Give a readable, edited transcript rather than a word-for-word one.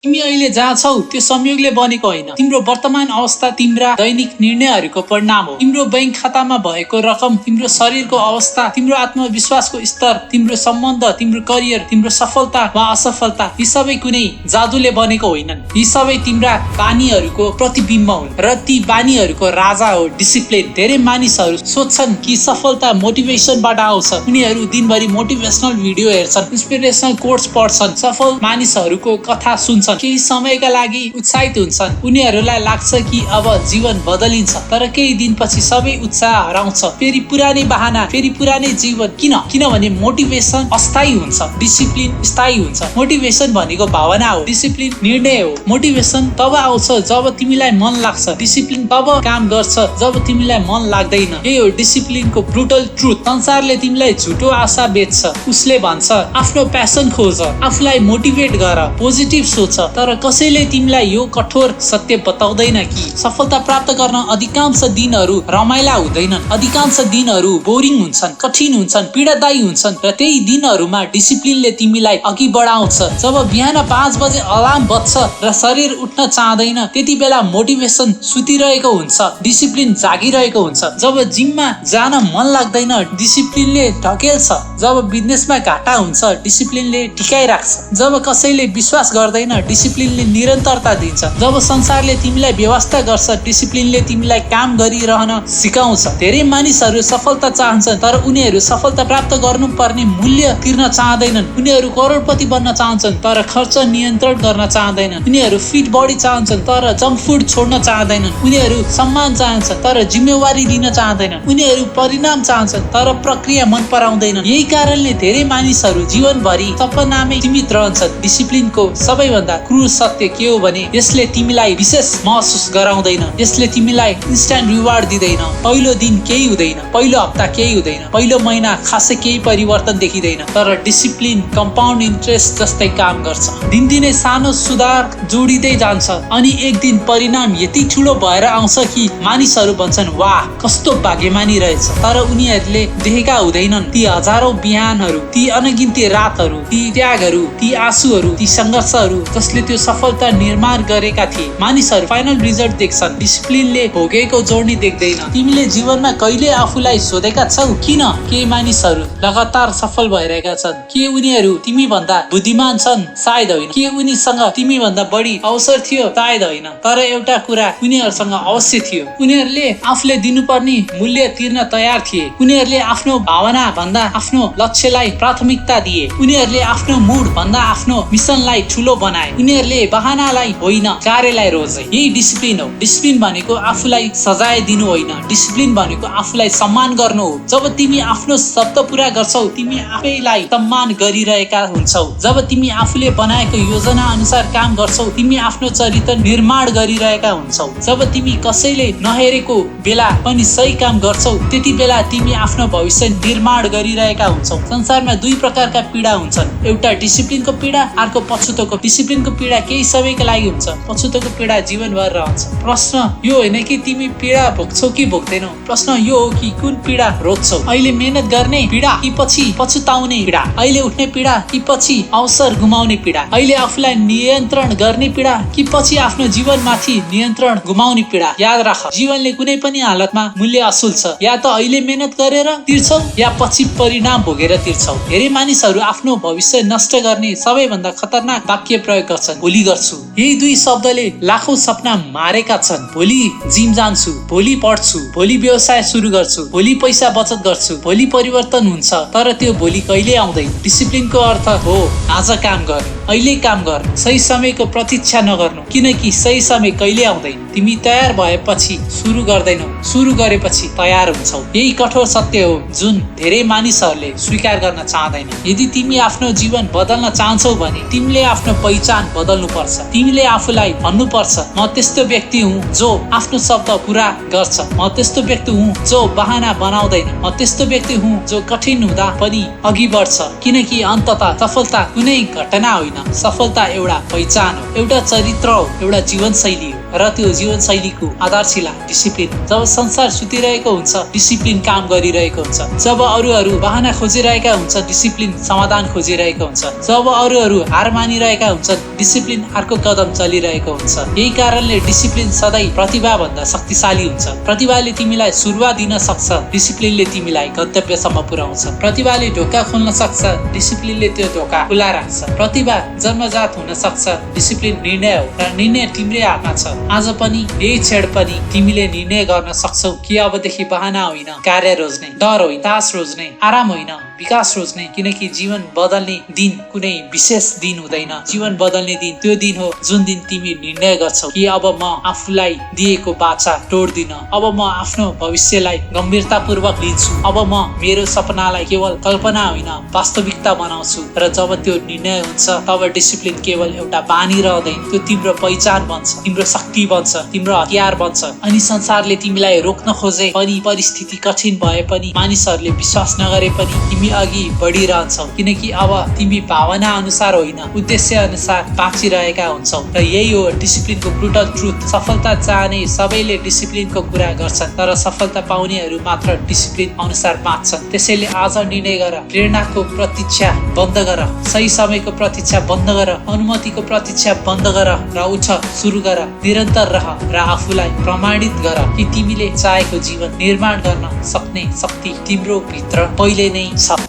तिमी अहिले जहाँ छौ त्यो संयोगले बनेको होइन। तिम्रो वर्तमान अवस्था तिम्रा दैनिक निर्णयहरूको परिणाम हो। तिम्रो बैंक खातामा भएको रकम, तिम्रो शरीरको अवस्था, तिम्रो आत्मविश्वासको स्तर, तिम्रो सम्बन्ध, तिम्रो करियर, तिम्रो सफलता वा असफलता, यी सबै कुनै जादुले बनेको होइनन्। यी सबै तिम्रा बानीहरूको प्रतिबिम्ब हुन् र ती बानीहरूको राजा हो डिसिप्लिन। धेरै मानिसहरू सोच्छन् कि सफलता मोटिभेसनबाट आउँछ। उनीहरू दिनभरि मोटिभेसनल भिडियो हेर्छन्, इन्स्पिरेसनल कोट्स पढ्छन्, सफल मानिसहरूको कथा सुन्छन्, केही समयका लागि उत्साहित हुन्छन्। उनीहरूलाई लाग्छ कि अब जीवन बदलिन्छ, तर केही दिनपछि सबै उत्साह हराउँछ। फेरि पुरानै बहाना, फेरि पुरानै जीवन। किनभने मोटिभेसन अस्थायी हुन्छ, डिसिप्लिन स्थायी हुन्छ। मोटिभेसन भनेको भावना हो, डिसिप्लिन निर्णय हो। मोटिभेसन तब आउँछ जब तिमीलाई मन लाग्छ, डिसिप्लिन तब काम गर्छ जब तिमीलाई मन लाग्दैन। यही हो डिसिप्लिनको ब्रुटल ट्रुथ। संसारले तिमीलाई झुटो आशा बेच्छ। उसले भन्छ आफ्नो प्यासन खोज, आफूलाई मोटिभेट गर, पोजिटिभ सोच, तर कसैले तिमीलाई यो कठोर सत्य बताउँदैन कि सफलता प्राप्त गर्न अधिकांश दिनहरू रमाइला हुँदैनन्। अधिकांश दिनहरू बोरिङ हुन्छन्, कठिन हुन्छन्, पीडादायी हुन्छन् र त्यही दिनहरूमा डिसिप्लिनले तिमीलाई अघि बढाउँछ। जब बिहान 5 बजे अलार्म बज्छ र शरीर उठ्न चाहदैन, त्यति बेला मोटिभेसन सुतिरहेको हुन्छ, डिसिप्लिन जागिरहेको हुन्छ। जब जिममा जान मन लाग्दैन, डिसिप्लिनले ढकेल्छ। जब बिजनेसमा घाटा हुन्छ, डिसिप्लिनले टिकाइराख्छ। जब कसैले विश्वास गर्दैन, डिसिप्लिनले निरन्तरता दिन्छ। जब संसारले तिमीलाई व्यवस्था गर्छ, डिसिप्लिनले तिमीलाई काम गरिरहन सिकाउँछ। धेरै मानिसहरू सफलता चाहन्छन्, तर उनीहरू सफलता प्राप्त गर्नुपर्ने मूल्य तिर्न चाहँदैनन्। उनीहरू करोडपति बन्न चाहन्छन्, तर खर्च नियन्त्रण गर्न चाहँदैनन्। उनीहरू फिट बडी चाहन्छन्, तर जङ्क फुड छोड्न चाहँदैनन्। उनीहरू सम्मान चाहन्छन्, तर जिम्मेवारी लिन चाहँदैनन्। उनीहरू परिणाम चाहन्छन्, तर प्रक्रिया मन पराउँदैनन्। यही कारणले धेरै मानिसहरू जीवनभरि सपनामै सीमित रहन्छन्। डिसिप्लिनको सबैभन्दा क्रूर सत्य के हो भने यसले तिमीलाई विशेष महसुस गराउँदैन। यसले तिमीलाई इन्स्ट्यान्ट रिवार्ड दिँदैन। पहिलो दिन केही हुँदैन, पहिलो हप्ता केही हुँदैन, पहिलो महिना खासै केही परिवर्तन देखिँदैन, तर डिसिप्लिन कम्पाउन्ड इन्ट्रेस्ट जस्तै काम गर्छ। दिनदिनै सानो सुधार जोडिँदै जान्छ अनि एक दिन परिणाम यति ठुलो भएर आउँछ कि मानिसहरू भन्छन् वाह कस्तो भाग्यमानी रहेछ। तर उनीहरूले देखेका हुँदैनन् ती हजारौं बिहानहरू, ती अनगिन्ती रातहरू, ती त्यागहरू, ती आँसुहरू, ती सङ्घर्षहरू जसले त्यो सफलता निर्माण गरेका थिए। मानिसहरू फाइनल रिजल्ट देख्छन्, डिसिप्लिनले भोगेको जोर्नी देख्दैन। तिमीले जीवनमा कहिले आफूलाई सोधेका छौ किन केही मानिसहरू लगातार सफल भइरहेका छन्? के उनीहरू तिमी भन्दा बुद्धिमान छन्? सायद होइन। के उनीसँग तिमी भन्दा बढी अवसर थियो? सायद होइन। तर एउटा कुरा उनीहरूसँग अवश्य थियो, उनीहरूले आफूले दिनुपर्ने मूल्य तिर्न तयार थिए। उनीहरूले आफ्नो भावना भन्दा आफ्नो लक्ष्यलाई प्राथमिकता दिए। उनीहरूले आफ्नो मुड भन्दा आफ्नो मिसनलाई ठुलो बनाए। उनीहरूले बहानालाई होइन, कार्यलाई रोजे। यही डिसिप्लिन हो। डिसिप्लिन भनेको आफूलाई सजाय दिनु होइन, डिसिप्लिन भनेको आफूलाई सम्मान गर्नु हो। जब तिमी आफ्नो शब्द पूरा गर्छौ, तिमी आफैलाई सम्मान गरिरहेका हुन्छौ। जब तिमी आफूले बनाएको योजना अनुसार काम गर्छौ, तिमी आफ्नो चरित्र निर्माण गरिरहेका हुन्छौ। जब तिमी कसैले नहेरेको बेला पनि सही काम गर्छौ, त्यति बेला तिमी आफ्नो भविष्य निर्माण गरिरहेका हुन्छौ। संसारमा दुई प्रकारका पीडा हुन्छन्, एउटा डिसिप्लिनको पीडा, अर्को पछुतोको। डिसिप्लिनको पीडा केही समयका लागि हुन्छ, पछुतोको पीडा जीवनभर रहन्छ। प्रश्न यो होइन कि तिमी पीडा भोग्छौ कि भोग्दैनौ, प्रश्न यो हो कि कुन पीडा रोज्छौ। अहिले मेहनत गर्ने पीडा कि पछि पछुताउने पीडा? अहिले उठ्ने पीडा कि पछि अवसर गुमाउने पीडा? अहिले आफूलाई नियन्त्रण गर्ने पीडा कि पछि आफ्नो जीवनमाथि नियन्त्रण गुमाउने पीडा? याद राख, जीवनले कुनै पनि हालतमा मूल्य असुल छ। या त अहिले मेहनत गरेर तिर्छौ या पछि परिणाम भोगेर तिर्छौ। धेरै मानिसहरू आफ्नो भविष्य नष्ट गर्ने सबैभन्दा खतरनाक वाक्य प्रयोग गर्छन्, भोलि गर्छु। यही दुई शब्दले लाखौं सपना मारेका छन्। भोलि जिम जान्छु, भोलि पढ्छु, भोलि व्यवसाय सुरु गर्छु, भोलि पैसा बचत गर्छु, भोलि परिवर्तन हुन्छ, तर त्यो भोलि कहिले आउँदैन। डिसिप्लिनको अर्थ हो आज काम गर्नु, अहिले काम गर्नु, सही समयको प्रतीक्षा नगर्नु, किनकि सही समय कहिले आउँदैन। तिमी तयार भएपछि सुरु गर्दैनौ, सुरु गरेपछि तयार हुन्छौ। यही कठोर सत्य हो जुन धेरै मानिसहरूले स्वीकार गर्न चाहँदैन। यदि तिमी आफ्नो जीवन बदल्न चाहन्छौ भने तिमीले आफ्नो पहिचान बदल्नु पर्छ। तिमीले आफूलाई भन्नुपर्छ म त्यस्तो व्यक्ति हुँ जो आफ्नो शब्द पूरा गर्छ। म त्यस्तो व्यक्ति हुँ जो बहाना बनाउँदैन। म त्यस्तो व्यक्ति हुँ जो कठिन हुँदा पनि अघि बढ्छ। किनकि अन्ततः सफलता कुनै घटना होइन, सफलता एउटा पहिचान हो, एउटा चरित्र हो, एउटा जीवनशैली हो। र त्यो जीवनशैलीको आधारशिला डिसिप्लिन। जब संसार सुतिरहेको हुन्छ डिसिप्लिन काम गरिरहेको हुन्छ। जब अरूहरू बहाना खोजिरहेका हुन्छ डिसिप्लिन समाधान खोजिरहेको हुन्छ। जब अरूहरू हार मानिरहेका हुन्छ डिसिप्लिन अर्को कदम चलिरहेको हुन्छ। यही कारणले डिसिप्लिन सधैँ प्रतिभा भन्दा शक्तिशाली हुन्छ। प्रतिभाले तिमीलाई सुरुवात दिन सक्छ, डिसिप्लिनले तिमीलाई गन्तव्यसम्म पुर्याउँछ। प्रतिभाले ढोका खोल्न सक्छ, डिसिप्लिनले त्यो ढोका खुला राख्छ। प्रतिभा जन्मजात हुन सक्छ, डिसिप्लिन निर्णय हो र निर्णय तिम्रै हातमा छ। आज पनि यही क्षण पनि तिमीले निर्णय गर्न सक्छौ कि अबदेखि बहाना होइन, कार्य रोज्ने, डर होइन, तास रोज्ने, आराम होइन, विकास रोज्ने। किनकि जीवन बदल्ने दिन कुनै विशेष दिन हुँदैन। जीवन बदल्ने दिन त्यो दिन हो जुन दिन तिमी निर्णय गर्छौ कि अब म आफूलाई दिएको बाचा तोड्दिन, अब म आफ्नो भविष्यलाई गम्भीरतापूर्वक लिन्छु, अब म मेरो सपनालाई केवल कल्पना होइन वास्तविकता बनाउँछु। र जब त्यो निर्णय हुन्छ तब डिसिप्लिन केवल एउटा बानी रहँदैन, त्यो तिम्रो पहिचान बन्छ, तिम्रो शक्ति बन्छ, तिम्रो हतियार बन्छ। अनि संसारले तिमीलाई रोक्न खोजे पनि, परिस्थिति कठिन भए पनि, मानिसहरूले विश्वास नगरे पनि तिमी अघि बढिरहन्छौ। किनकि अब तिमी भावना अनुसार होइन उद्देश्य अनुसार बाँचिरहेका हुन्छौ। र यही हो डिसिप्लिनको ब्रुटल ट्रुथ। सफलता चाहने सबैले डिसिप्लिनको कुरा गर्छन्, तर सफलता पाउनेहरू मात्र डिसिप्लिन अनुसार बाँच्छन्। त्यसैले आज निर्णय गर, प्रेरणाको प्रतीक्षा बन्द गर, सही समयको प्रतीक्षा बन्द गर, अनुमतिको प्रतीक्षा बन्द गर र उठ, सुरु गर, निरन्तर रह र आफूलाई प्रमाणित गर कि तिमीले चाहेको जीवन निर्माण गर्न सक्ने शक्ति तिम्रो भित्र पहिले नै छ।